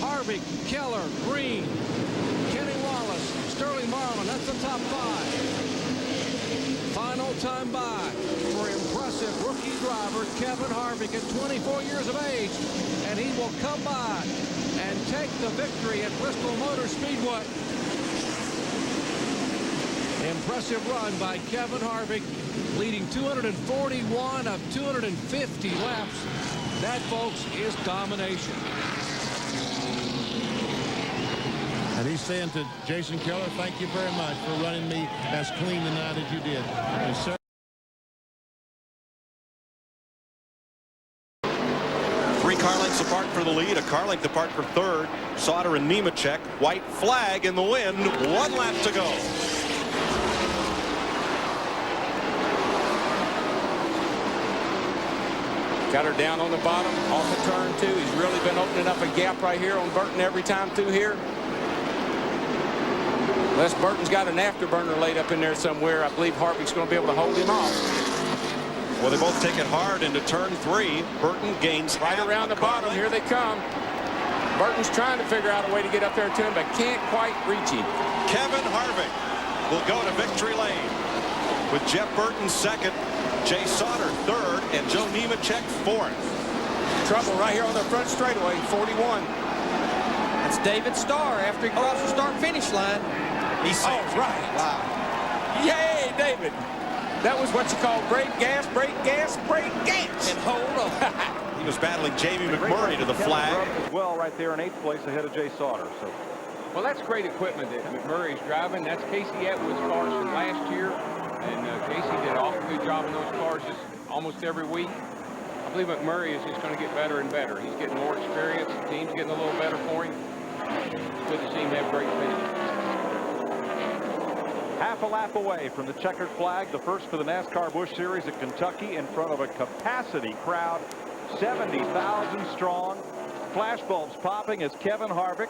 Harvick, Keller, Green, Kenny Wallace, Sterling Marlin. That's the top 5. Final time by for impressive rookie driver Kevin Harvick at 24 years of age. And he will come by and take the victory at Bristol Motor Speedway. Impressive run by Kevin Harvick, leading 241 of 250 laps. That, folks, is domination. And he's saying to Jason Keller, thank you very much for running me as clean tonight as you did. And 3 car lengths apart for the lead, a car length apart for third. Sauter and Nemechek, white flag in the wind, 1 lap to go. Got her down on the bottom, off the turn 2. He's really been opening up a gap right here on Burton every time through here. Unless Burton's got an afterburner laid up in there somewhere, I believe Harvick's going to be able to hold him off. Well, they both take it hard into turn 3. Burton gains right around the bottom. Here they come. Burton's trying to figure out a way to get up there to him, but can't quite reach him. Kevin Harvick will go to victory lane with Jeff Burton second, Jay Sauter third, and Joe Nemechek fourth. Trouble right here on the front straightaway, 41. That's David Starr after he crossed the start-finish line. He saved right. Wow. Yay, David. That was what you call brake gas, brake gas, brake gas. And hold on. He was battling Jamie McMurray to the flag. As well, right there in 8th place ahead of Jay Sauter. So, well, that's great equipment that McMurray's driving. That's Casey Atwood's cars from last year. And Casey did an awful good job in those cars just almost every week. I believe McMurray is just going to get better and better. He's getting more experience. The team's getting a little better for him. It's good to see him have great finish. half a lap away from the checkered flag, the first for the NASCAR Busch Series at Kentucky in front of a capacity crowd, 70,000 strong. Flashbulbs popping as Kevin Harvick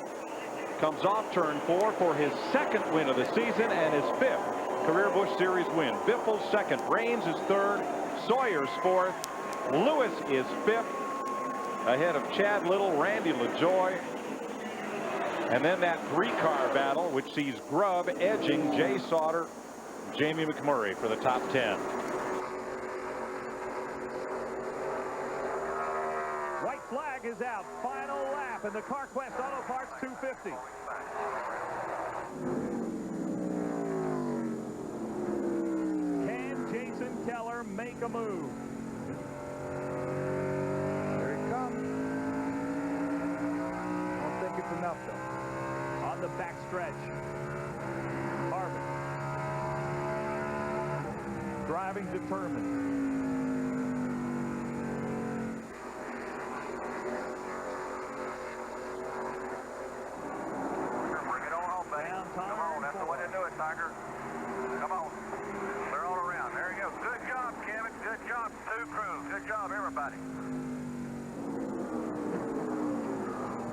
comes off turn 4 for his 2nd win of the season and his 5th career Busch Series win. Biffle's 2nd, Raines is 3rd, Sawyer's 4th, Lewis is 5th, ahead of Chad Little, Randy LaJoy. And then that 3-car battle, which sees Grubb edging Jay Sauter, Jamie McMurray for the top 10. White flag is out. Final lap in the CarQuest Auto Parts 250. Can Jason Keller make a move? Here it comes. I don't think it's enough, though. On the back stretch, Harvick driving determined. Come on, that's the way to do it, Tiger. Come on. They're all around. There you go. Good job, Kevin. Good job, 2 crews. Good job, everybody.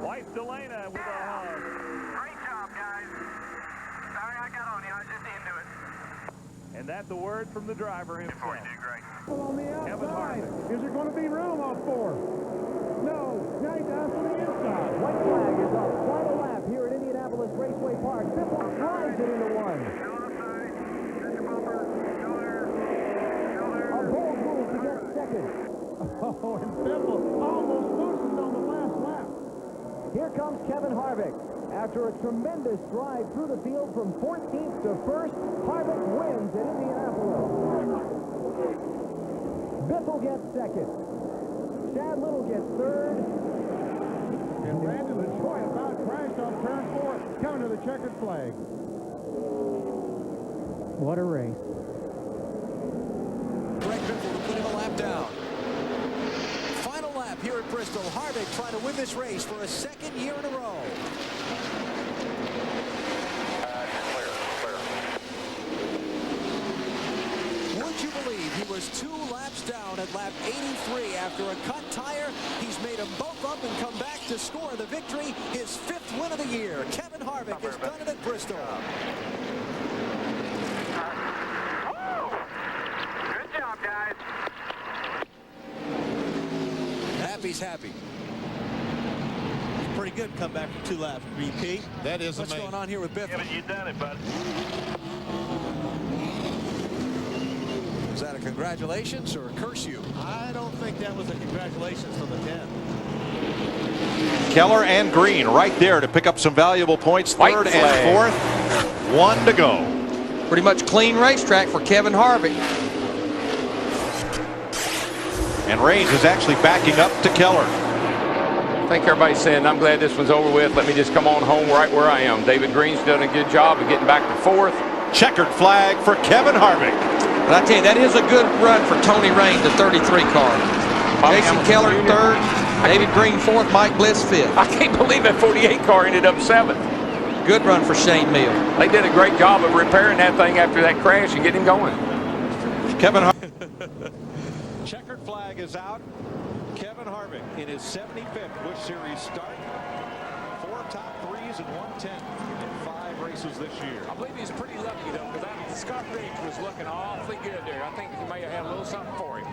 Wife Delana with a hug. Great job, guys. Sorry I got on you. I was just into it. And that's the word from the driver himself. You did great. On the outside. Kevin Harvick. Is there going to be room off 4? No. Now he's down to the inside. White flag is up. Final lap here at Indianapolis Raceway Park. Biffle drives it into 1. A bold move to get 2nd. Oh, and Biffle almost loosened on the last lap. Here comes Kevin Harvick. After a tremendous drive through the field from 14th to 1st, Harvick wins at Indianapolis. Biffle gets 2nd. Chad Little gets 3rd. And Randy LaJoy about crashed on turn 4, coming to the checkered flag. What a race. Greg Biffle to put him a lap down. Final lap here at Bristol. Harvick trying to win this race for a 2nd year in a row. Would you believe he was 2 laps down at lap 83 after a cut tire? He's made them both up and come back to score the victory. His 5th win of the year. Kevin Harvick has done it at Bristol. Good job, guys. Happy's happy. Pretty good. good comeback from 2 laps, BP. That is What's amazing. going on here with Biffle? Yeah, you done it, bud. Is that a congratulations or a curse you? I don't think that was a congratulations from the 10. Keller and Green right there to pick up some valuable points. Third and fourth. 1 to go. Pretty much clean racetrack for Kevin Harvick. And Raines is actually backing up to Keller. I think everybody's saying, I'm glad this one's over with. Let me just come on home right where I am. David Green's done a good job of getting back to 4th. Checkered flag for Kevin Harvick. But I tell you, that is a good run for Tony Raines, the 33 car. Jason Keller 3rd, David Green 4th, Mike Bliss 5th. I can't believe that 48 car ended up 7th. Good run for Shane Mills. They did a great job of repairing that thing after that crash and getting him going. Kevin Harvick. Checkered flag is out. Kevin Harvick in his 75th Busch Series start. 4 top 3s and 1 10th in 5 races this year. I believe he's pretty lucky, though, because Scott Riggs was looking awfully good there. I think he may have had a little something for him.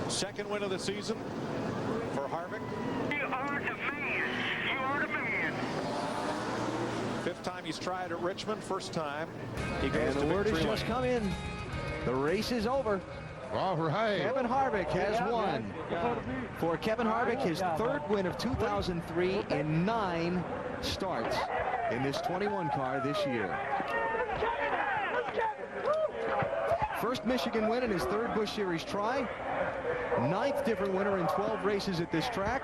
2nd win of the season for Harvick. You are the man. You are the man. 5th time he's tried at Richmond. 1st time he goes And to the word has victory just lane. come in. The race is over. All right. Kevin Harvick has won. For Kevin Harvick, his 3rd win of 2003 in 9 starts in this 21 car this year. First Michigan win in his 3rd Busch Series try. 9th different winner in 12 races at this track.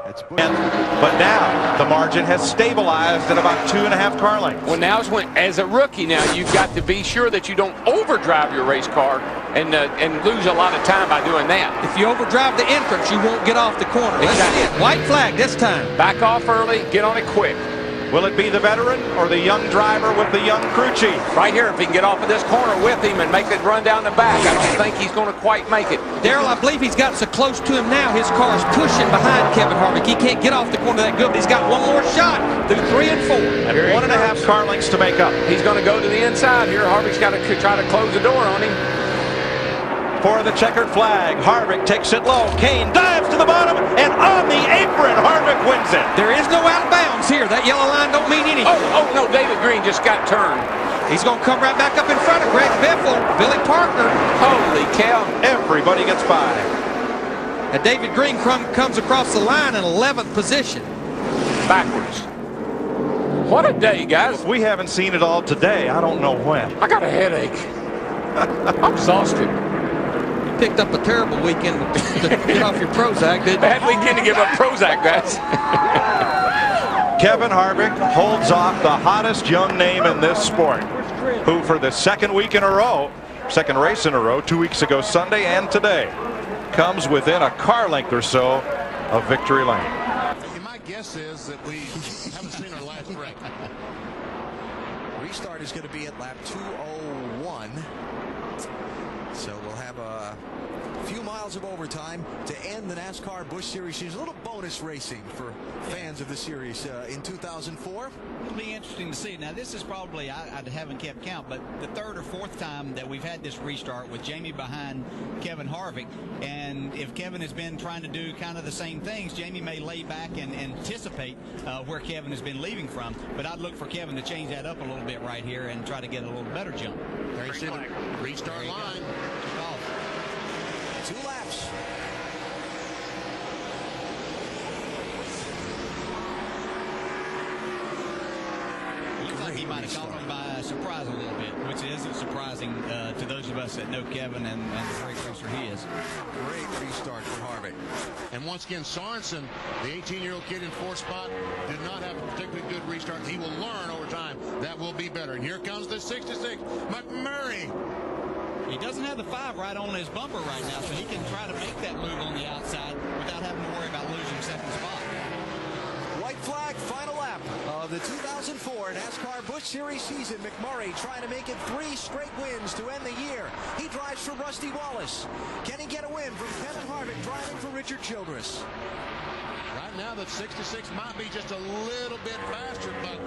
That's Busch. But now the margin has stabilized at about 2.5 car lengths. Well, now as a rookie now, you've got to be sure that you don't overdrive your race car and lose a lot of time by doing that. If you overdrive the entrance, you won't get off the corner. Let's see it. White flag this time. Back off early, get on it quick. Will it be the veteran or the young driver with the young crew chief? Right here, if he can get off of this corner with him and make it run down the back, I don't think he's going to quite make it. Darrell, I believe he's got so close to him now, his car is pushing behind Kevin Harvick. He can't get off the corner that good, but he's got one more shot through 3 and 4. And 1.5 car lengths to make up. He's going to go to the inside here. Harvick's got to try to close the door on him. For the checkered flag, Harvick takes it low. Kane dives to the bottom, and on the apron, Harvick wins it. There is no out of bounds here. That yellow line don't mean anything. Oh, no, David Green just got turned. He's going to come right back up in front of Greg Biffle, Billy Parker. Holy cow. Everybody gets by. And David Green comes across the line in 11th position. Backwards. What a day, guys. We haven't seen it all today. I don't know when. I got a headache. I'm exhausted. Picked up a terrible weekend to get off your Prozac, didn't you? Bad weekend to give up Prozac, guys. Kevin Harvick holds off the hottest young name in this sport, who for the 2nd week in a row, 2nd race in a row, 2 weeks ago Sunday and today, comes within a car length or so of victory lane. My guess is that we haven't seen our last wreck. Restart is going to be at lap 201. So we'll have a few miles of overtime to end the NASCAR Busch Series season. A little bonus racing for fans of the series in 2004. It'll be interesting to see. Now, this is probably, I haven't kept count, but the 3rd or 4th time that we've had this restart with Jamie behind Kevin Harvick. And if Kevin has been trying to do kind of the same things, Jamie may lay back and anticipate where Kevin has been leaving from. But I'd look for Kevin to change that up a little bit right here and try to get a little better jump. There you see the restart line. 2 laps. Looks like he might have caught him by surprise a little bit, which isn't surprising to those of us that know Kevin and the great racer he is. Great restart for Harvick. And once again, Sorensen, the 18-year-old kid in 4th spot, did not have a particularly good restart. He will learn over time. That will be better. And here comes the 66, McMurray. He doesn't have the 5 right on his bumper right now, so he can try to make that move on the outside without having to worry about losing 2nd spot. White flag, final lap of the 2004 NASCAR Busch Series season. McMurray trying to make it 3 straight wins to end the year. He drives for Rusty Wallace. Can he get a win from Kevin Harvick driving for Richard Childress? Right now, that 66 might be just a little bit faster, but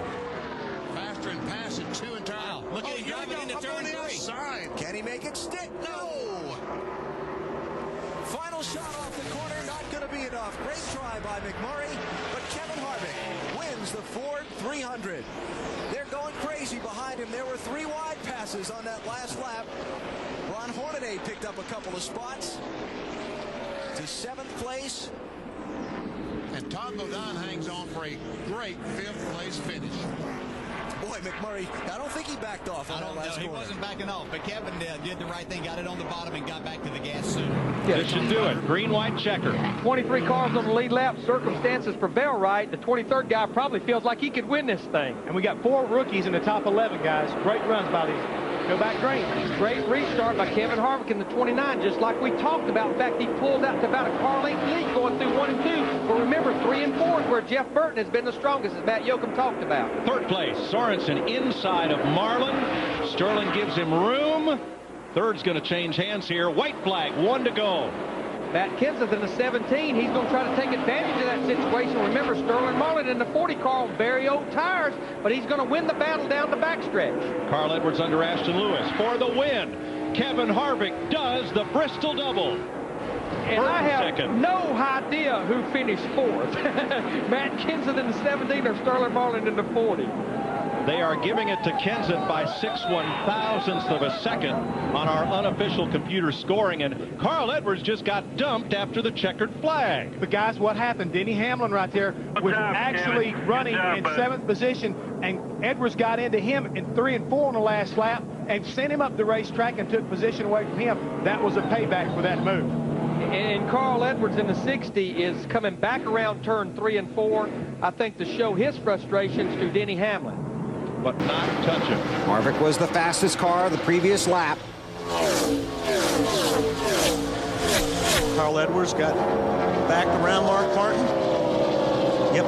faster and passing 2 entirely. Wow, look at him driving into turn 3. Can he make it stick? No! Final shot off the corner, not going to be enough. Great try by Casey behind him. There were 3 wide passes on that last lap. Ron Hornaday picked up a couple of spots to 7th place. And Todd Bodine hangs on for a great 5th place finish. Boy, McMurray, I don't think he backed off on that last corner. He wasn't backing off, but Kevin did the right thing, got it on the bottom and got back to the gas soon. Yeah, this should do it. Green, white checker. 23 cars on the lead lap. Circumstances prevail right. The 23rd guy probably feels like he could win this thing. And we got 4 rookies in the top 11, guys. Great runs by these. Go back green. Great restart by Kevin Harvick in the 29, just like we talked about. In fact, he pulled out to about a car length lead going through 1 and 2. But remember, 3 and 4 is where Jeff Burton has been the strongest, as Matt Yoakum talked about. 3rd place, Sorensen inside of Marlin. Sterling gives him room. 3rd's going to change hands here. White flag, 1 to go. Matt Kenseth in the 17, he's going to try to take advantage of that situation. Remember, Sterling Marlin in the 40 car on very old tires, but he's going to win the battle down the backstretch. Carl Edwards under Ashton Lewis for the win. Kevin Harvick does the Bristol double. And I have no idea who finished 4th. Matt Kenseth in the 17 or Sterling Marlin in the 40. They are giving it to Kenseth by 6/1000ths of a second on our unofficial computer scoring, and Carl Edwards just got dumped after the checkered flag. But guys, what happened? Denny Hamlin right there was actually running in 7th position, and Edwards got into him in 3 and 4 on the last lap and sent him up the racetrack and took position away from him. That was a payback for that move. And Carl Edwards in the 60 is coming back around turn 3 and 4, I think, to show his frustrations to Denny Hamlin. But not touch him. Harvick was the fastest car the previous lap. Carl Edwards got back around Mark Martin. Yep.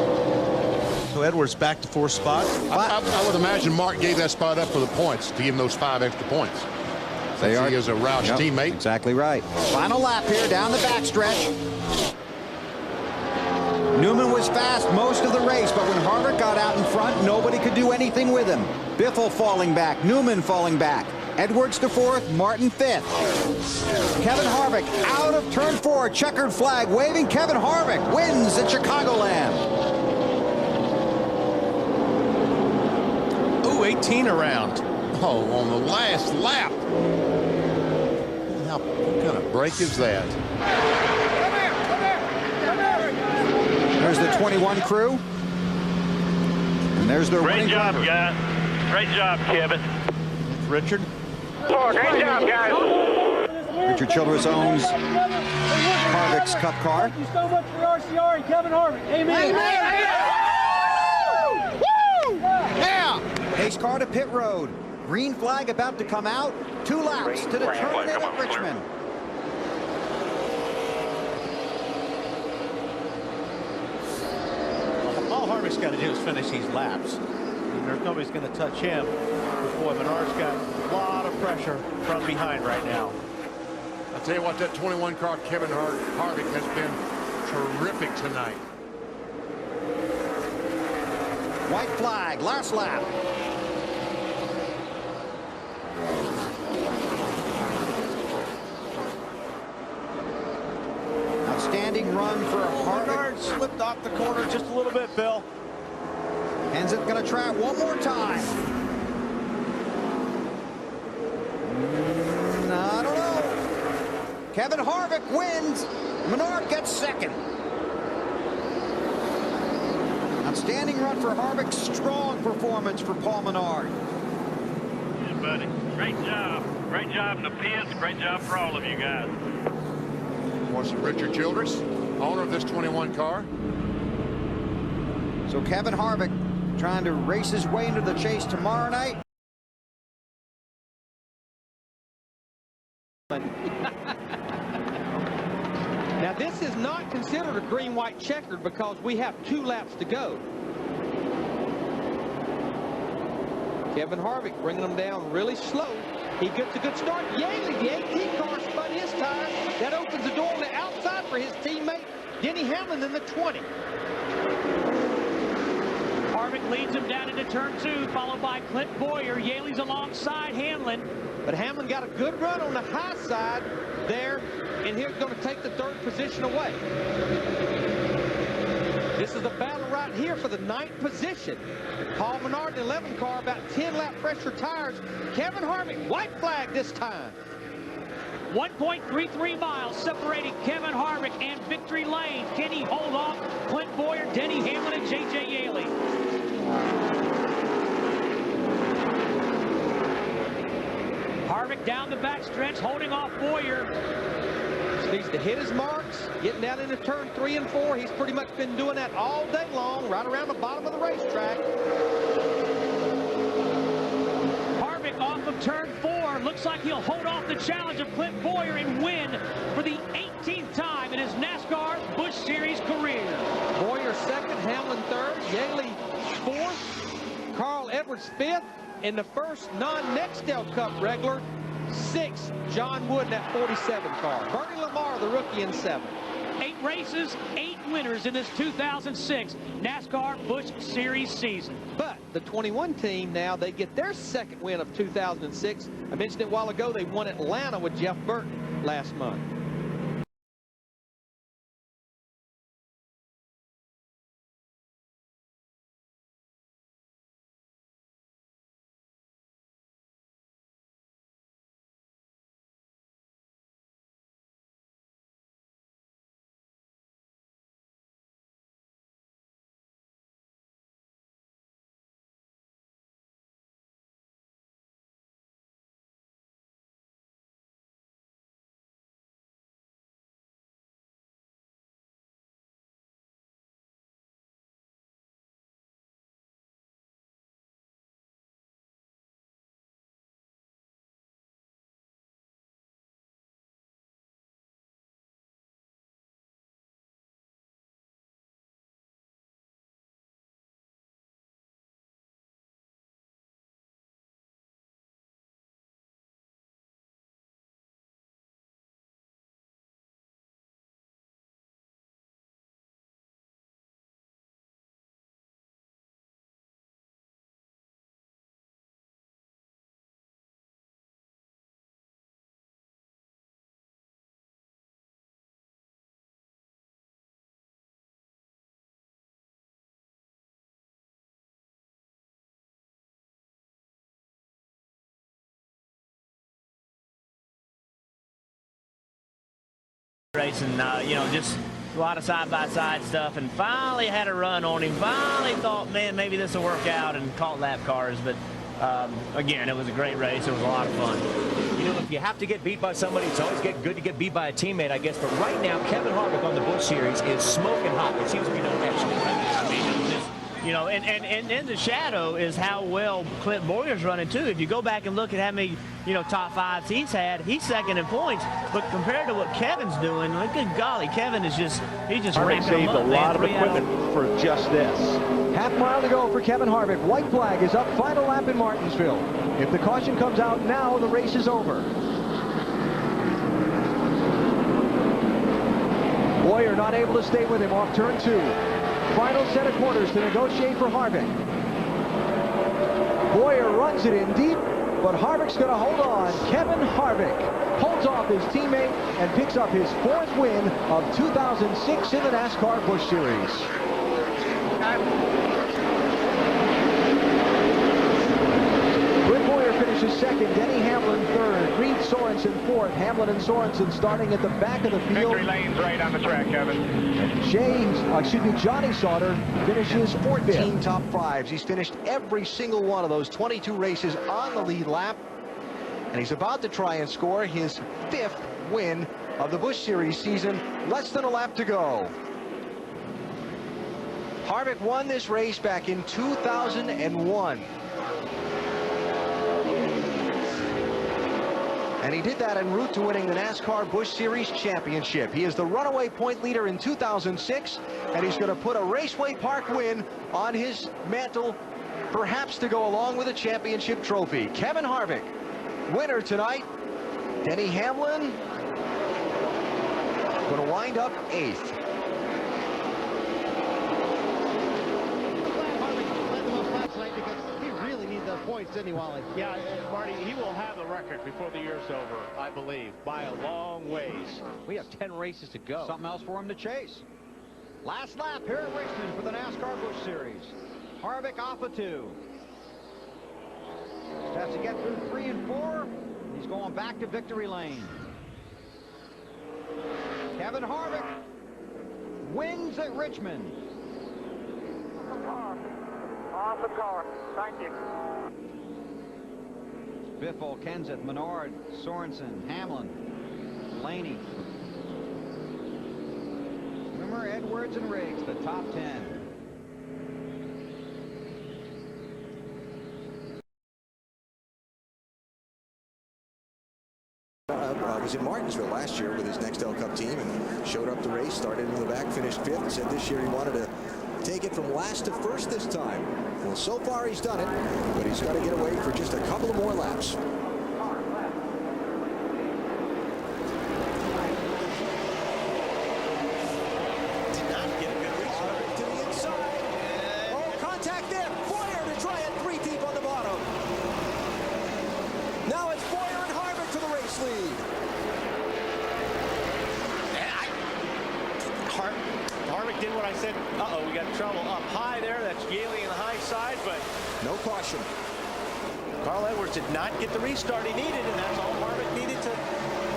So Edwards back to 4th spot. I would imagine Mark gave that spot up for the points, to give him those 5 extra points. He is a Roush teammate. Exactly right. Final lap here down the backstretch. Newman was fast most of the race, but when Harvick got out in front, nobody could do anything with him. Biffle falling back, Newman falling back. Edwards to 4th, Martin 5th. Kevin Harvick out of turn 4, checkered flag waving. Kevin Harvick wins at Chicagoland. Ooh, 18 around. Oh, on the last lap. What kind of break is that? There's the 21 crew. And there's their Great job, guys. Great job, Kevin. Richard. Oh, great job, guys. Richard Childress owns Harvick's Cup car. Thank you so much for RCR and Kevin Harvick. Amen. Woo! Yeah! Pace car to pit road. Green flag about to come out. 2 laps to determine it at Richmond. All Harvick's got to do is finish these laps. And there's nobody's going to touch him. Boy, Menard's got a lot of pressure from behind right now. I'll tell you what, that 21 car, Kevin Harvick, has been terrific tonight. White flag, last lap. Outstanding run for Harvick. Menard slipped off the corner just a little bit, Bill. Kenseth going to try it one more time. I don't know. Kevin Harvick wins. Menard gets 2nd. Outstanding run for Harvick. Strong performance for Paul Menard. Yeah, buddy. Great job. Great job in the pits. Great job for all of you guys. Was Richard Childress, owner of this 21 car. So Kevin Harvick trying to race his way into the chase tomorrow night. Now, this is not considered a green-white checkered because we have 2 laps to go. Kevin Harvick bringing them down really slow. He gets a good start. Yaley, the 18 car, spun his tire. That opens the door on the outside for his teammate, Denny Hamlin, in the 20. Harvick leads him down into turn 2, followed by Clint Boyer. Yaley's alongside Hamlin. But Hamlin got a good run on the high side there, and he's going to take the 3rd position away. This is a battle right here for the 9th position. Paul Menard, the 11 car, about 10 lap pressure tires. Kevin Harvick, white flag this time. 1.33 miles separating Kevin Harvick and victory lane. Can he hold off Clint Boyer, Denny Hamlin, and J.J. Yaley? Harvick down the backstretch, holding off Boyer. Just needs to hit his marks, getting down into turn 3 and 4. He's pretty much been doing that all day long, right around the bottom of the racetrack. Harvick off of turn 4. Looks like he'll hold off the challenge of Clint Boyer and win for the 18th time in his NASCAR Busch Series career. Boyer 2nd, Hamlin 3rd, Yaley 4th, Carl Edwards 5th, and the first non-Nextel Cup regular, 6th, John Wood in that 47 car. Bernie Lamar, the rookie, in 7th. 8 races, 8 winners in this 2006 NASCAR Busch Series season. But the 21 team now, they get their 2nd win of 2006. I mentioned it a while ago, they won Atlanta with Jeff Burton last month. Racing, you know, just a lot of side-by-side stuff, and finally had a run on him. Finally thought, man, maybe this will work out, and caught lap cars. But again, it was a great race. It was a lot of fun. You know, if you have to get beat by somebody, it's always good to get beat by a teammate, I guess. But right now, Kevin Harvick on the Busch Series is smoking hot. It seems to be no action. I mean, just, you know, and in the shadow is how well Clint Boyer's running too. If you go back and look at how many, you know, top 5s he's had, he's 2nd in points. But compared to what Kevin's doing, like, good golly, Kevin is just, he's just Harvick saved a lot of equipment for just this. Half mile to go for Kevin Harvick. White flag is up, final lap in Martinsville. If the caution comes out now, the race is over. Boyer not able to stay with him off turn 2. Final set of corners to negotiate for Harvick. Boyer runs it in deep, but Harvick's going to hold on. Kevin Harvick holds off his teammate and picks up his 4th win of 2006 in the NASCAR Busch Series. Clint Boyer finishes 2nd, Denny Hamlin 3rd, Reed Sorensen 4th, Hamlin and Sorensen starting at the back of the field. Victory lane's right on the track, Kevin. Johnny Sauter finishes 14 top 5s. He's finished every single one of those 22 races on the lead lap. And he's about to try and score his 5th win of the Busch Series season. Less than a lap to go. Harvick won this race back in 2001. And he did that en route to winning the NASCAR Busch Series Championship. He is the runaway point leader in 2006, and he's going to put a Raceway Park win on his mantle, perhaps to go along with a championship trophy. Kevin Harvick, winner tonight. Denny Hamlin going to wind up 8th. Points, didn't he, Wally? Yeah, Marty, he will have the record before the year's over, I believe, by a long ways. We have 10 races to go. Something else for him to chase. Last lap here at Richmond for the NASCAR Busch Series. Harvick off of 2. Has to get through 3 and 4. He's going back to victory lane. Kevin Harvick wins at Richmond. Awesome car. Thank you. Biffle, Kenseth, Menard, Sorensen, Hamlin, Blaney, Wimmer, Edwards, and Riggs, the top 10. Was in Martinsville last year with his Nextel Cup team and showed up the race, started in the back, finished 5th, and said this year he wanted to take it from last to first this time. Well, so far he's done it, but he's got to get away for just a couple of more laps. Did not get a good restart. To the inside. Oh, contact there. Boyer to try it 3 deep on the bottom. Now it's Boyer and Harvick for the race lead. Harvick did what I said. Uh-oh, we got trouble up high there. That's Yaley in the high side, but no caution. Carl Edwards did not get the restart he needed, and that's all Harvick needed to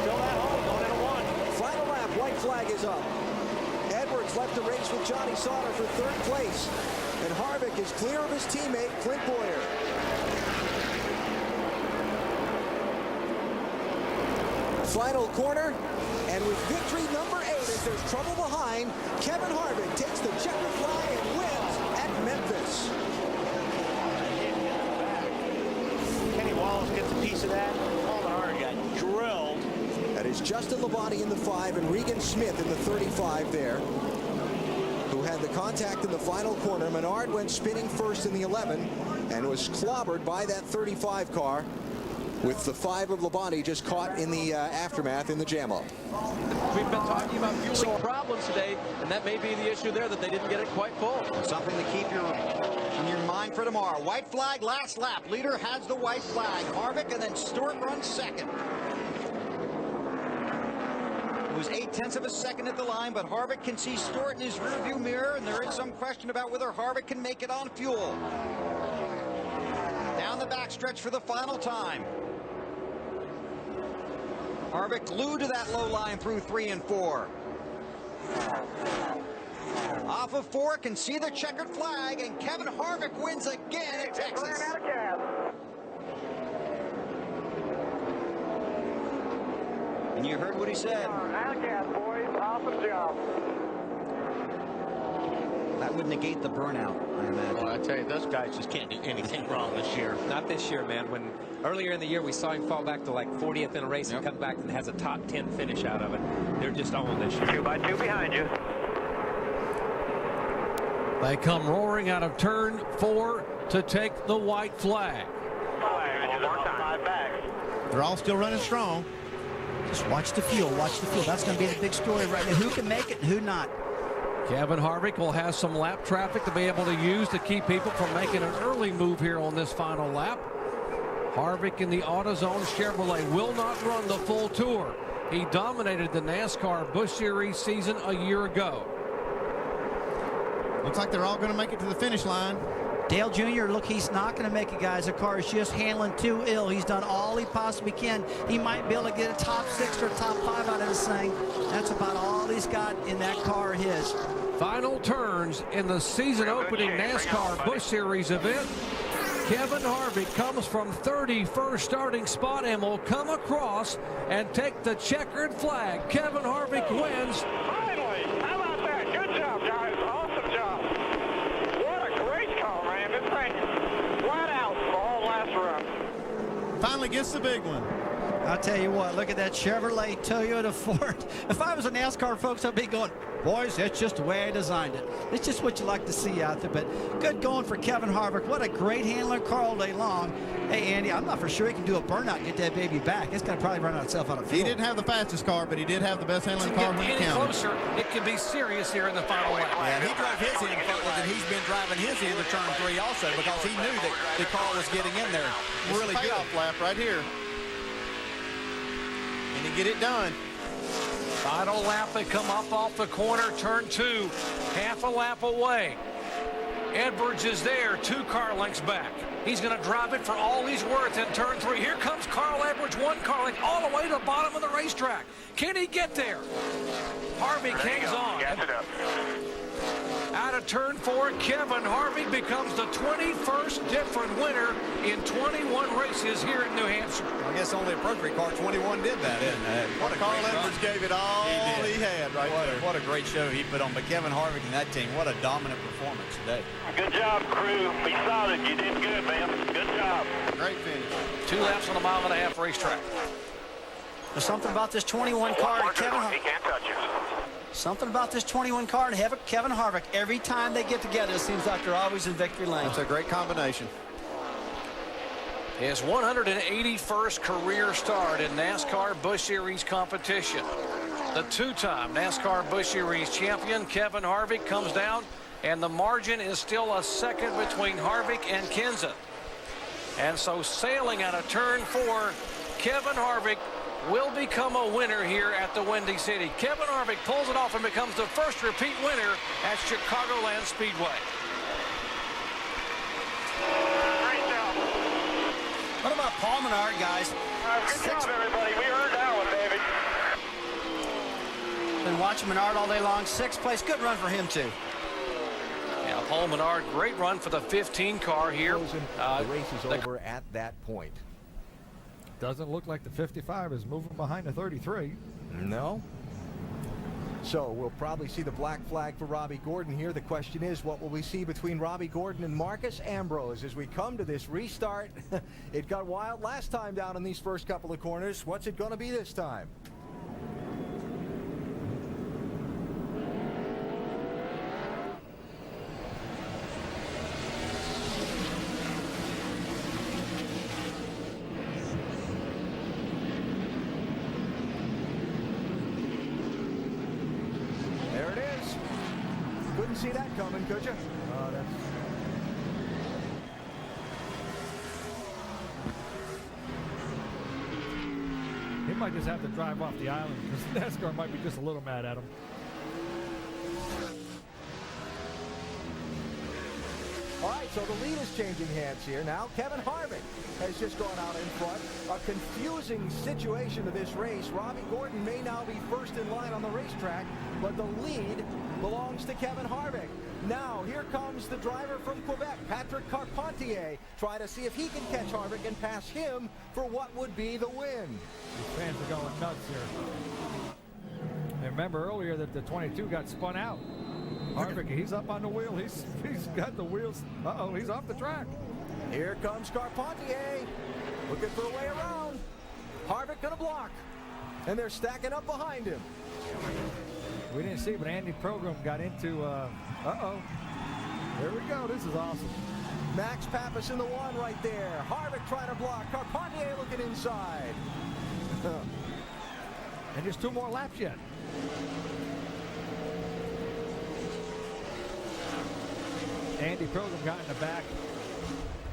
fill that hole, going in a 1. Final lap, white flag is up. Edwards left the race with Johnny Sauter for 3rd place, and Harvick is clear of his teammate, Clint Boyer. Final corner, and with victory number 8 as there's trouble behind, Kevin Harvick takes the checkered flag and wins at Memphis. Kenny Wallace gets a piece of that. Paul Menard got drilled. That is Justin Labonte in the 5 and Regan Smith in the 35 there, who had the contact in the final corner. Menard went spinning first in the 11 and was clobbered by that 35 car, with the 5 of Labonte just caught in the aftermath in the jam-up. We've been talking about fueling problems today, and that may be the issue there, that they didn't get it quite full. Something to keep in your mind for tomorrow. White flag, last lap. Leader has the white flag. Harvick, and then Stewart runs second. It was 0.8 of a second at the line, but Harvick can see Stewart in his rearview mirror, and there is some question about whether Harvick can make it on fuel. Down the backstretch for the final time. Harvick glued to that low line through 3 and 4. Off of 4, can see the checkered flag, and Kevin Harvick wins again at Texas. And you heard what he said. Out of gas, boys. Awesome job. That would negate the burnout, I imagine. Well, I tell you, those guys just can't do anything wrong this year. Not this year, man. When earlier in the year we saw him fall back to like 40th in a race and come back and has a top 10 finish out of it. They're just on this year. 2 by 2 behind you. They come roaring out of turn 4 to take the white flag. They're all still running strong. Just watch the fuel. Watch the fuel. That's going to be the big story right now. Who can make it and who not? Kevin Harvick will have some lap traffic to be able to use to keep people from making an early move here on this final lap. Harvick in the AutoZone Chevrolet will not run the full tour. He dominated the NASCAR Busch Series season a year ago. Looks like they're all going to make it to the finish line. Dale Jr., look, he's not going to make it, guys. The car is just handling too ill. He's done all he possibly can. He might be able to get a top 6 or a top 5 out of this thing. That's about all he's got in that car of his. Final turns in the season-opening NASCAR Busch Series event. Kevin Harvick comes from 31st starting spot and will come across and take the checkered flag. Kevin Harvick wins. Finally! How about that? Good job, guys. Awesome job. What a great car, man. This thing flat out for all last run. Finally gets the big one. I'll tell you what, look at that Chevrolet Toyota Ford. If I was a NASCAR folks, I'd be going, boys, that's just the way I designed it. It's just what you like to see out there. But good going for Kevin Harvick. What a great handler car all day long. Hey, Andy, I'm not for sure he can do a burnout and get that baby back. It's going to probably run itself out of fuel. He didn't have the fastest car, but he did have the best handling car when it counted. Closer, it can be serious here in the final lap. Yeah, he drove his in further than he's been driving his in to turn 3 also, because he knew that the car was getting in there really good. Payoff lap right here. And he get it done. Final lap, they come up off the corner, turn 2, half a lap away. Edwards is there, 2 car lengths back. He's going to drive it for all he's worth in turn 3. Here comes Carl Edwards, 1 car length all the way to the bottom of the racetrack. Can he get there? Harvick hangs on. Gas it up. Out of turn 4, Kevin Harvick becomes the 21st different winner in 21 races here in New Hampshire. I guess only appropriate car 21 did that, didn't it? What a Carl great Edwards run. gave it all he had right there. What a great show he put on. But Kevin Harvick and that team, what a dominant performance today. Good job, crew. Be solid. You did good, man. Good job. Great finish. 2 laps on a 1.5 mile racetrack. There's something about this 21 car and Kevin He can't touch you. Something about this 21 car and Kevin Harvick. Every time they get together, it seems like they're always in victory lane. That's a great combination. His 181st career start in NASCAR Busch Series competition. The 2-time NASCAR Busch Series champion Kevin Harvick comes down, and the margin is still a second between Harvick and Kenseth. And so sailing out of turn 4, Kevin Harvick will become a winner here at the Windy City. Kevin Harvick pulls it off and becomes the first repeat winner at Chicagoland Speedway. Great job. What about Paul Menard, guys? Good job, everybody. We earned that one, baby. Been watching Menard all day long. 6th place. Good run for him, too. Yeah, Paul Menard, great run for the 15 car here. The race is over at that point. Doesn't look like the 55 is moving behind the 33. No. So we'll probably see the black flag for Robbie Gordon here. The question is, what will we see between Robbie Gordon and Marcus Ambrose as we come to this restart? It got wild last time down in these first couple of corners. What's it going to be this time? See that coming, could you? He might just have to drive off the island because NASCAR might be just a little mad at him. All right, so the lead is changing hands here now. Kevin Harvick has just gone out in front. A confusing situation to this race. Robbie Gordon may now be first in line on the racetrack, but the lead belongs to Kevin Harvick. Now, here comes the driver from Quebec, Patrick Carpentier, try to see if he can catch Harvick and pass him for what would be the win. These fans are going nuts here. And remember earlier that the 22 got spun out. Harvick, he's up on the wheel. He's got the wheels. Uh-oh, he's off the track. Here comes Carpentier, looking for a way around. Harvick gonna block, and they're stacking up behind him. We didn't see, but Andy Program got into, uh-oh. There we go, this is awesome. Max Pappas in the 1 right there. Harvick trying to block, Carpentier looking inside. And just 2 more laps yet. Andy Program got in the back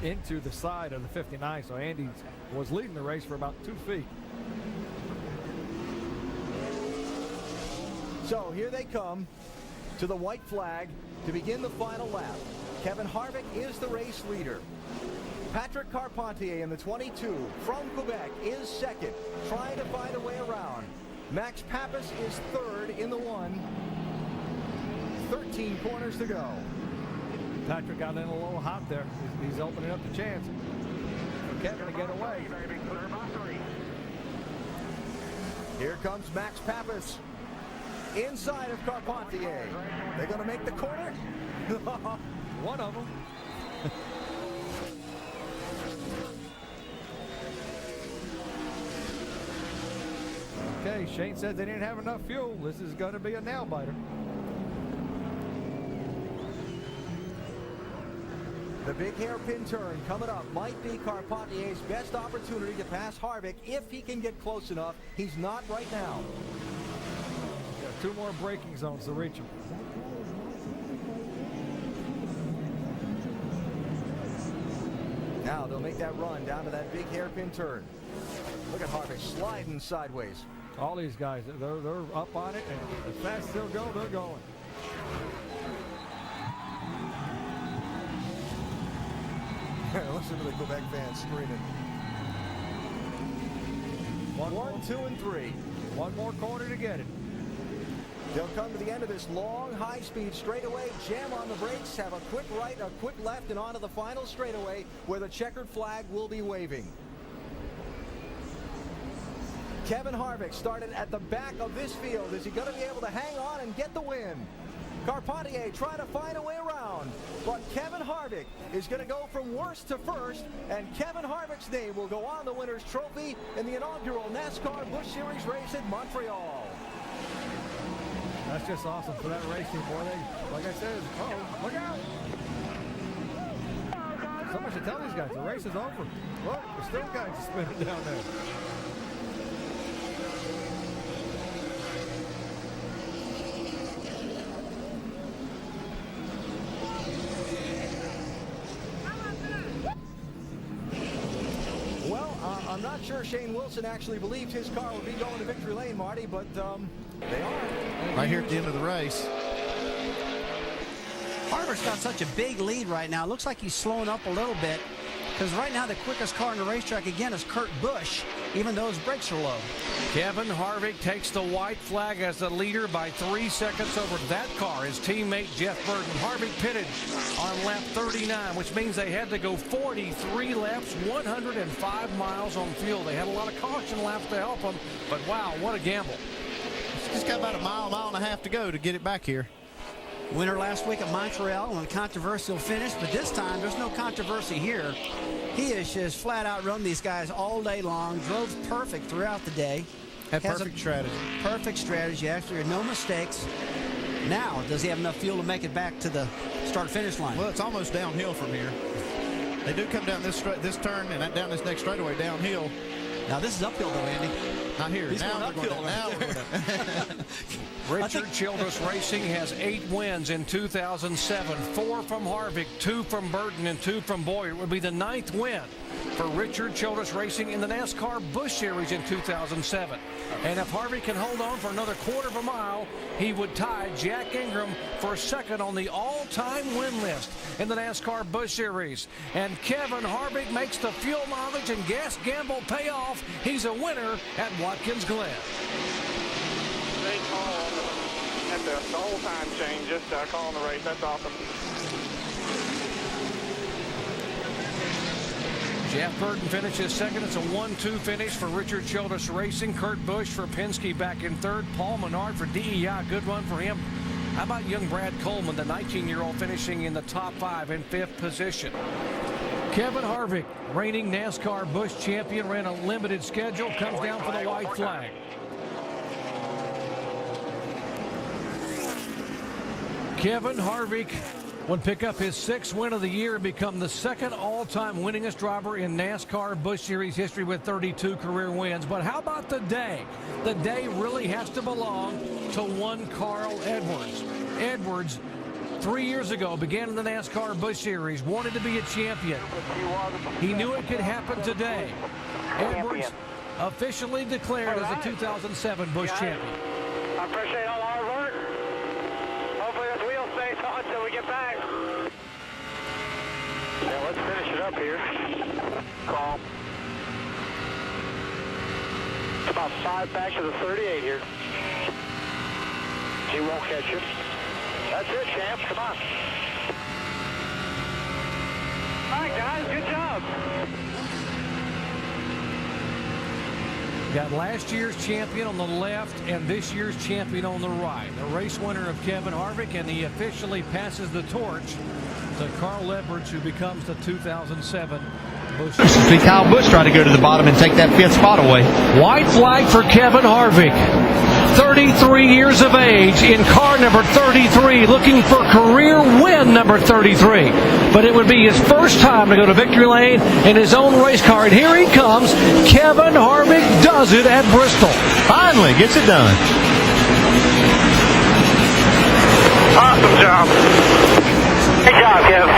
into the side of the 59, so Andy was leading the race for about 2 feet. So here they come to the white flag to begin the final lap. Kevin Harvick is the race leader. Patrick Carpentier in the 22 from Quebec is second, trying to find a way around. Max Pappas is third in the 1. 13 corners to go. Patrick got in a little hot there. He's opening up the chance for Kevin to get away. Here comes Max Pappas inside of Carpentier. They're going to make the corner. One of them. Okay, Shane said they didn't have enough fuel. This is going to be a nail biter. The big hairpin turn coming up might be Carpentier's best opportunity to pass Harvick if he can get close enough. He's not right now. Got 2 more braking zones to reach him. Now they'll make that run down to that big hairpin turn. Look at Harvick sliding sideways. All these guys, they're up on it, and as fast as they'll go, they're going. Listen to the Quebec fans screaming. 1, 2, and 3. One more corner to get it. They'll come to the end of this long, high-speed straightaway, jam on the brakes, have a quick right, a quick left, and onto the final straightaway where the checkered flag will be waving. Kevin Harvick started at the back of this field. Is he going to be able to hang on and get the win? Carpentier trying to find a way around, but Kevin Harvick is going to go from worst to first, and Kevin Harvick's name will go on the winner's trophy in the inaugural NASCAR Busch Series race in Montreal. That's just awesome for that race team, boy. Like I said, look out! Someone should tell these guys the race is over. Look, there's still guys spinning down there. I'm not sure Shane Wilson actually believed his car would be going to victory lane, Marty, but they are. Right here at the end of the race. Harvick's got such a big lead right now. It looks like he's slowing up a little bit because right now the quickest car on the racetrack again is Kurt Busch, even though his brakes are low. Kevin Harvick takes the white flag as the leader by 3 seconds over that car. His teammate Jeff Burton. Harvick pitted on lap 39, which means they had to go 43 laps, 105 miles on fuel. They had a lot of caution laps to help them, but wow, what a gamble. He's got about a mile and a half to go to get it back here. Winner last week at Montreal on a controversial finish, but this time there's no controversy here. He has just flat out run these guys all day long, drove perfect throughout the day. Had perfect strategy. Perfect strategy, actually, no mistakes. Now, does he have enough fuel to make it back to the start-finish line? Well, it's almost downhill from here. They do come down this turn and down this next straightaway downhill. Now this is uphill though, Andy. Not here. He's now going uphill. Now Richard Childress Racing has 8 wins in 2007. 4 from Harvick, 2 from Burton, and 2 from Boyer. It would be the 9th win for Richard Childress Racing in the NASCAR Busch Series in 2007. And if Harvick can hold on for another quarter of a mile, he would tie Jack Ingram for second on the all-time win list in the NASCAR Busch Series. And Kevin Harvick makes the fuel mileage and gas gamble pay off. He's a winner at Watkins Glen. They call at the whole time change, just calling the race. That's awesome. Jeff Burton finishes second. It's a 1-2 finish for Richard Childress Racing. Kurt Busch for Penske back in third. Paul Menard for DEI. Good run for him. How about young Brad Coleman, the 19-year-old, finishing in the top 5 in 5th position. Kevin Harvick, reigning NASCAR Busch champion, ran a limited schedule, comes down for the white flag. Kevin Harvick would pick up his 6th win of the year and become the 2nd all-time winningest driver in NASCAR Busch Series history with 32 career wins. But how about the day? The day really has to belong to one Carl Edwards. Edwards, 3 years ago, began in the NASCAR Busch Series, wanted to be a champion. He knew it could happen today. Edwards officially declared as the 2007 Busch champion. I appreciate all the hard work. Hopefully this wheel stays on until we get back. Yeah, let's finish it up here. Calm. It's about 5 back to the 38 here. She won't catch you. That's it, champ. Come on. All right, guys. Good job. Got last year's champion on the left and this year's champion on the right. The race winner of Kevin Harvick, and he officially passes the torch to Carl Edwards, who becomes the 2007 Busch. See Kyle Busch try to go to the bottom and take that 5th spot away. White flag for Kevin Harvick. 33 years of age in car number 33, looking for career win number 33. But it would be his first time to go to victory lane in his own race car. And here he comes. Kevin Harvick does it at Bristol. Finally gets it done. Awesome job. Good job, Kev.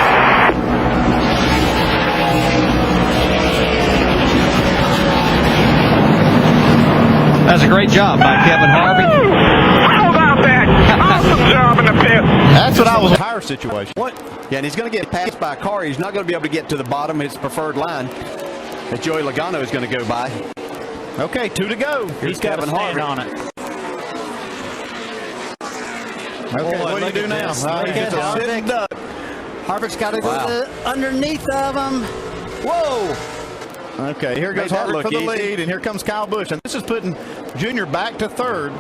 That's a great job by Kevin Harvick. How about that? Awesome job in the pit. That's what I was. Tire situation. What? Yeah, and he's going to get passed by a car. He's not going to be able to get to the bottom, his preferred line that Joey Logano is going to go by. Okay, 2 to go. He's Kevin Harvick on it. Okay, what do you do now? Harvick's got to go underneath of him. Whoa! Okay, here goes Harvick for the lead, and here comes Kyle Busch. And this is putting Junior back to third.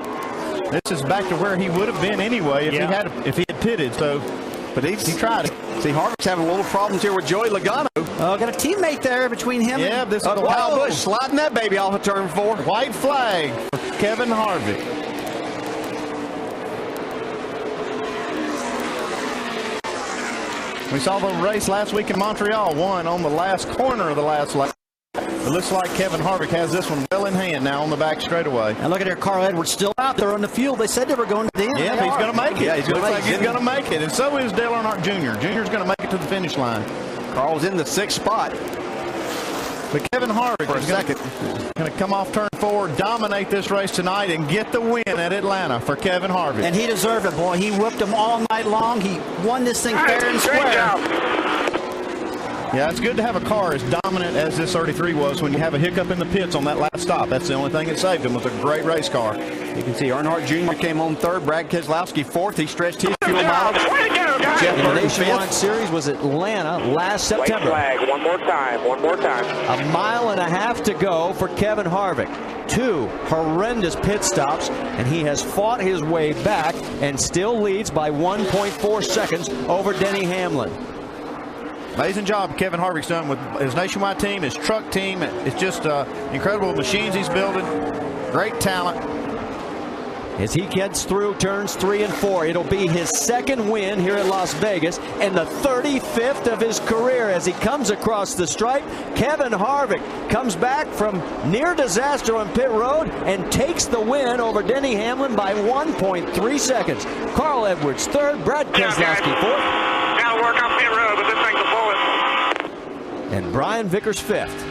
This is back to where he would have been anyway if he had pitted. So, but he tried it. See, Harvick's having a little problems here with Joey Logano. Oh, got a teammate there between him. Yeah, and this is Kyle Busch sliding that baby off of turn 4. White flag for Kevin Harvick. We saw the race last week in Montreal, won on the last corner of the last lap. It looks like Kevin Harvick has this one well in hand now on the back straightaway. And look at there, Carl Edwards still out there on the field. They said they were going to the end. Yeah, he's going to make it. Yeah, he's going to make it. And so is Dale Earnhardt Jr. Jr.'s going to make it to the finish line. Carl's in the 6th spot. But Kevin Harvick is going to come off turn 4, dominate this race tonight, and get the win at Atlanta for Kevin Harvick. And he deserved it, boy. He whipped him all night long. He won this thing fair and square. Yeah, it's good to have a car as dominant as this 33 was when you have a hiccup in the pits on that last stop. That's the only thing that saved him, was a great race car. You can see Earnhardt Jr. came home 3rd, Brad Keselowski 4th. He stretched his fuel mileage. In the Nationwide Series was Atlanta last September. White flag, one more time. A mile and a half to go for Kevin Harvick. 2 horrendous pit stops, and he has fought his way back and still leads by 1.4 seconds over Denny Hamlin. Amazing job Kevin Harvick's done with his Nationwide team, his truck team. It's just incredible machines he's building. Great talent. As he gets through turns 3 and 4, it'll be his 2nd win here at Las Vegas and the 35th of his career. As he comes across the stripe, Kevin Harvick comes back from near disaster on pit road and takes the win over Denny Hamlin by 1.3 seconds. Carl Edwards 3rd, Brad Keselowski 4th. Gotta work on pit road, but this thing's a bullet. And Brian Vickers 5th.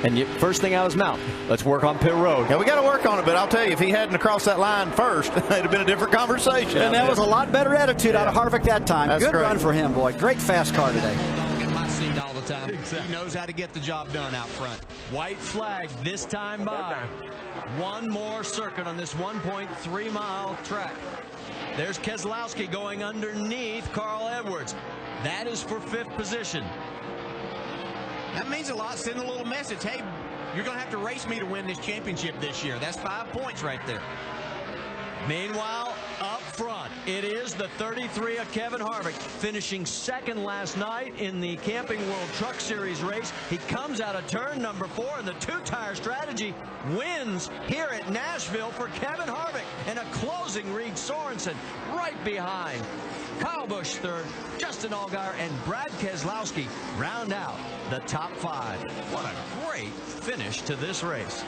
And first thing out of his mouth, let's work on pit road. Yeah, we got to work on it, but I'll tell you, if he hadn't crossed that line first, it'd have been a different conversation. And that was a lot better attitude out of Harvick that time. That's Good great. run for him, boy. Great fast car today. Get my seat all the time. Exactly. He knows how to get the job done out front. White flag this time by. One more circuit on this 1.3-mile track. There's Keselowski going underneath Carl Edwards. That is for 5th position. That means a lot. Send a little message. Hey, you're going to have to race me to win this championship this year. That's 5 points right there. Meanwhile, up front, it is the 33 of Kevin Harvick, finishing 2nd last night in the Camping World Truck Series race. He comes out of turn number 4, and the 2-tire strategy wins here at Nashville for Kevin Harvick. And a closing Reed Sorensen right behind. Kyle Busch 3rd, Justin Allgaier, and Brad Keselowski round out the top 5. What a great finish to this race.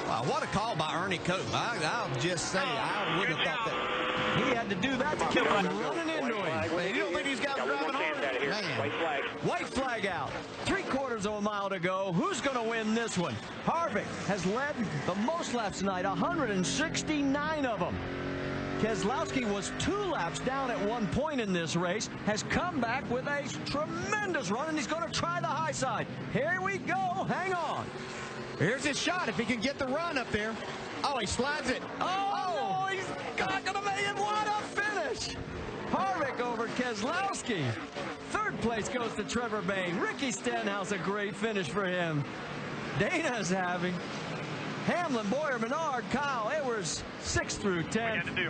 Wow, what a call by Ernie Cope. I'll just say, I wouldn't have thought that. He had to do that to kill him running into him. You don't think he's got driving hard? Man. White flag out. 3/4 of a mile to go. Who's going to win this one? Harvick has led the most laps tonight, 169 of them. Keselowski was 2 laps down at one point in this race, has come back with a tremendous run, and he's going to try the high side. Here we go. Hang on. Here's his shot if he can get the run up there. Oh, he slides it. Oh, no, he's not going to make it. What a finish. Harvick over Keselowski. 3rd place goes to Trevor Bayne. Ricky Stenhouse, a great finish for him. Dana's having. Hamlin, Boyer, Menard, Kyle Edwards, 6 through 10.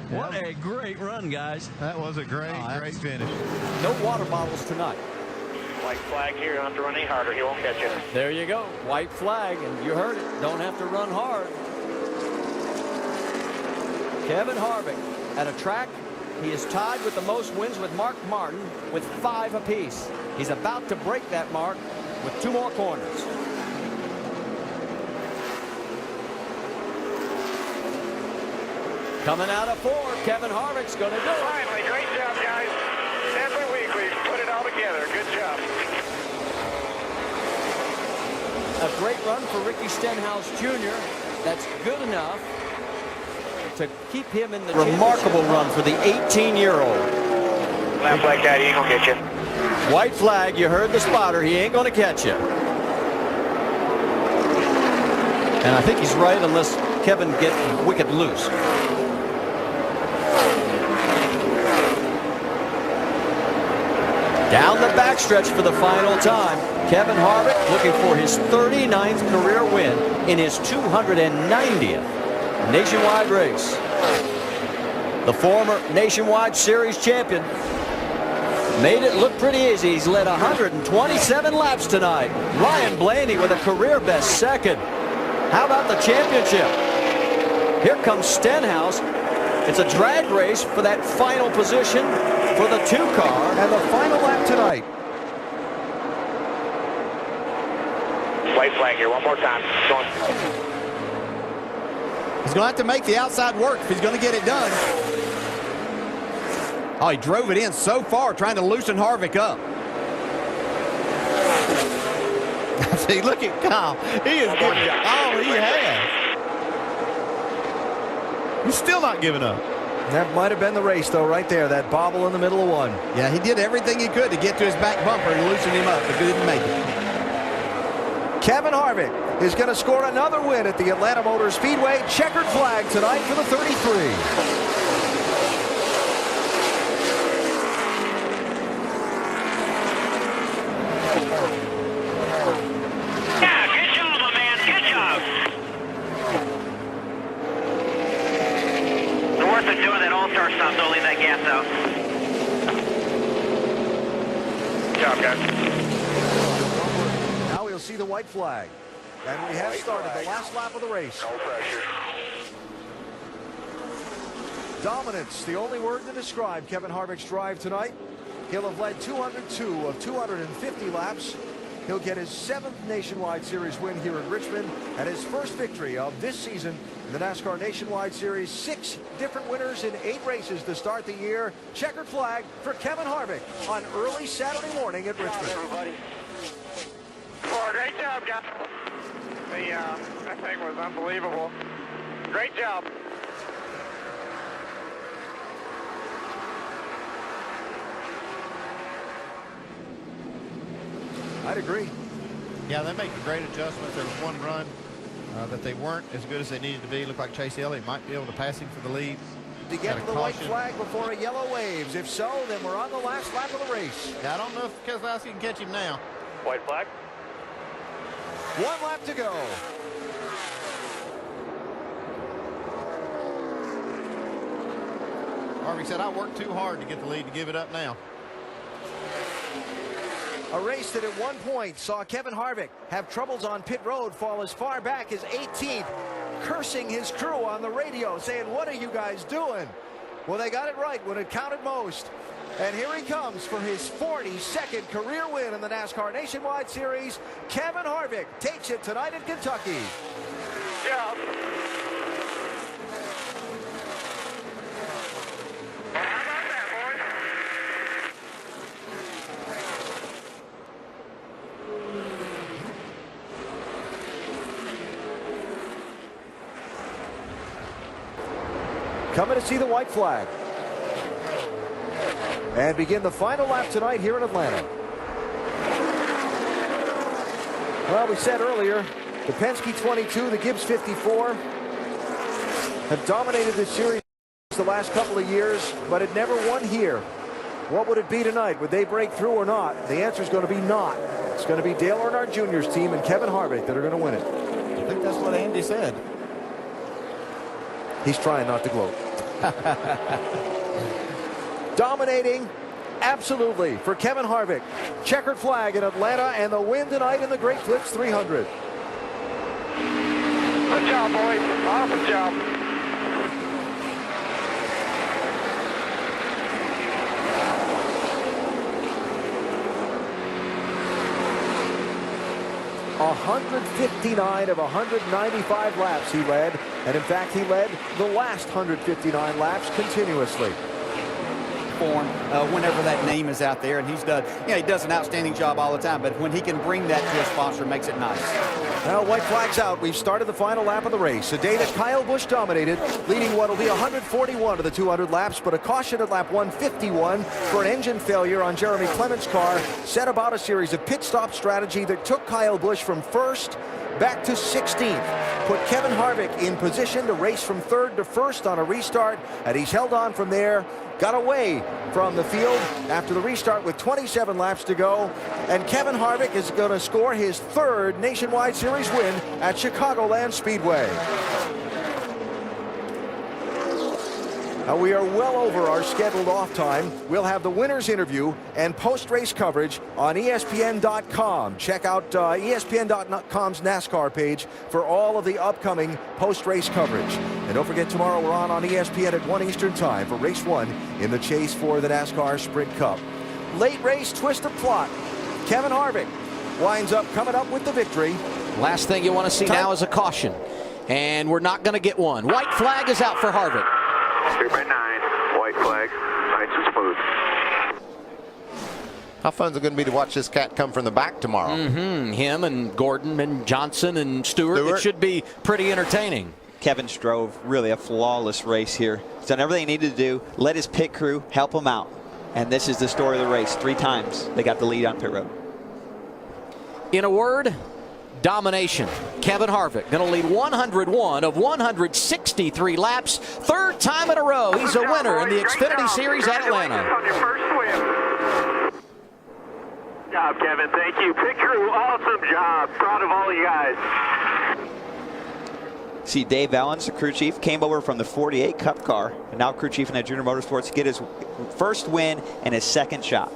What a great run, guys. That was a great finish. No water bottles tonight. White flag here, don't have to run any harder, he won't catch you. There you go, white flag, and you heard it, don't have to run hard. Kevin Harvick at a track, he is tied with the most wins with Mark Martin with 5 apiece. He's about to break that mark with 2 more corners. Coming out of 4, Kevin Harvick's going to do it. Finally, great job, guys. Every week we put it all together. Good job. A great run for Ricky Stenhouse Jr. That's good enough to keep him in the remarkable run for the 18-year-old. Left flag, Daddy, he ain't gonna get you. White flag, you heard the spotter. He ain't going to catch you. And I think he's right unless Kevin gets wicked loose. Down the backstretch for the final time. Kevin Harvick looking for his 39th career win in his 290th Nationwide race. The former Nationwide Series champion made it look pretty easy. He's led 127 laps tonight. Ryan Blaney with a career best second. How about the championship? Here comes Stenhouse. It's a drag race for that final position for the 2-car. And the final lap tonight. White flag here, one more time. Going. He's going to have to make the outside work if he's going to get it done. Oh, he drove it in so far trying to loosen Harvick up. See, look at Kyle. He is giving you all he has. He's still not giving up. That might have been the race, though, right there. That bobble in the middle of one. Yeah, he did everything he could to get to his back bumper and loosen him up, but didn't make it. Kevin Harvick is going to score another win at the Atlanta Motor Speedway. Checkered flag tonight for the 33. Doing that all-star stuff, don't leave that gas out. Good job, guys. Now we'll see the white flag. And we have started the last lap of the race. No pressure. Dominance, the only word to describe Kevin Harvick's drive tonight. He'll have led 202 of 250 laps. He'll get his 7th Nationwide Series win here at Richmond and his first victory of this season in the NASCAR Nationwide Series. 6 different winners in 8 races to start the year. Checkered flag for Kevin Harvick on early Saturday morning at Richmond. Everybody. Oh, great job, guys. That thing was unbelievable. Great job. I'd agree. Yeah, they make a great adjustment. There was one run that they weren't as good as they needed to be. Looked like Chase Elliott might be able to pass him for the lead. To get to the white flag before a yellow waves. If so, then we're on the last lap of the race. Now, I don't know if Keselowski can catch him now. White flag. 1 lap to go. Harvick said, I worked too hard to get the lead to give it up now. A race that at one point saw Kevin Harvick have troubles on pit road, fall as far back as 18th, cursing his crew on the radio, saying, what are you guys doing? Well, they got it right when it counted most. And here he comes for his 42nd career win in the NASCAR Nationwide Series. Kevin Harvick takes it tonight in Kentucky. Yeah. How about that, boys? Coming to see the white flag. And begin the final lap tonight here in Atlanta. Well, we said earlier, the Penske 22, the Gibbs 54 have dominated this series the last couple of years, but it never won here. What would it be tonight? Would they break through or not? The answer is going to be not. It's going to be Dale Earnhardt Jr.'s team and Kevin Harvick that are going to win it. I think that's what Andy said. He's trying not to gloat. Dominating, absolutely, for Kevin Harvick. Checkered flag in Atlanta and the win tonight in the Great Flips 300. Good job, boys. Awesome job. $159 of 195 laps he led, and in fact he led the last 159 laps continuously. Form whenever that name is out there, and he's done, he does an outstanding job all the time, but when he can bring that to a sponsor, it makes it nice. Now white flags out. We've started the final lap of the race. A day that Kyle Busch dominated, leading what will be 141 of the 200 laps, but a caution at lap 151 for an engine failure on Jeremy Clement's car set about a series of pit stop strategy that took Kyle Busch from first back to 16th. Put Kevin Harvick in position to race from third to first on a restart, and he's held on from there. Got away from the field after the restart with 27 laps to go. And Kevin Harvick is going to score his third Nationwide Series win at Chicagoland Speedway. Now we are well over our scheduled off time. We'll have the winner's interview and post-race coverage on ESPN.com. Check out ESPN.com's NASCAR page for all of the upcoming post-race coverage. And don't forget, tomorrow we're on ESPN at 1 Eastern Time for race 1 in the chase for the NASCAR Sprint Cup. Late race twist of plot. Kevin Harvick winds up coming up with the victory. Last thing you want to see now is a caution. And we're not going to get one. White flag is out for Harvick. 3 by 9, white flag, nice and smooth. How fun is it going to be to watch this cat come from the back tomorrow? Him and Gordon and Johnson and Stewart. It should be pretty entertaining. Kevin drove really a flawless race here. He's done everything he needed to do. Let his pit crew help him out. And this is the story of the race. 3 times they got the lead on pit road. In a word, domination. Kevin Harvick going to lead 101 of 163 laps. Third time in a row he's a winner in the Xfinity Series at Atlanta. On your first win. Good job, Kevin. Thank you. Pit crew, awesome job. Proud of all you guys. See, Dave Allens, the crew chief, came over from the 48 Cup car, and now crew chief in that Junior Motorsports, to get his first win and his second shot.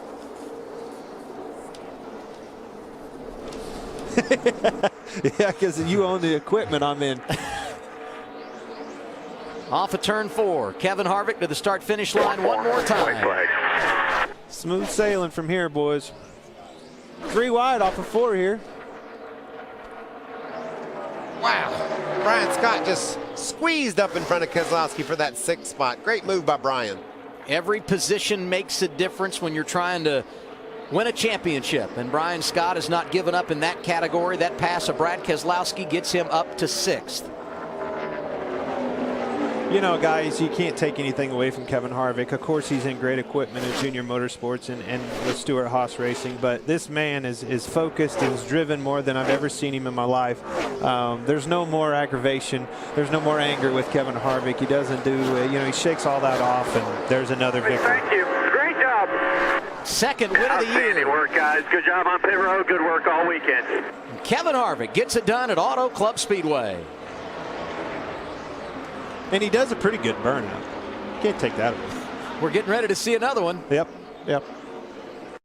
Yeah, because you own the equipment I'm in. Off of turn 4, Kevin Harvick to the start-finish line one more time. Smooth sailing from here, boys. 3 wide off of 4 here. Wow. Brian Scott just squeezed up in front of Keselowski for that 6th spot. Great move by Brian. Every position makes a difference when you're trying to win a championship, and Brian Scott has not given up in that category. That pass of Brad Keselowski gets him up to 6th. You know, guys, you can't take anything away from Kevin Harvick. Of course, he's in great equipment in Junior Motorsports and with Stewart-Haas Racing, but this man is focused and is driven more than I've ever seen him in my life. There's no more aggravation. There's no more anger with Kevin Harvick. He doesn't do, he shakes all that off, and there's another victory. Thank you. Great job. Second win of the year. Outstanding work, guys. Good job on pit road. Good work all weekend. Kevin Harvick gets it done at Auto Club Speedway. And he does a pretty good burnout. Can't take that away. We're getting ready to see another one. Yep.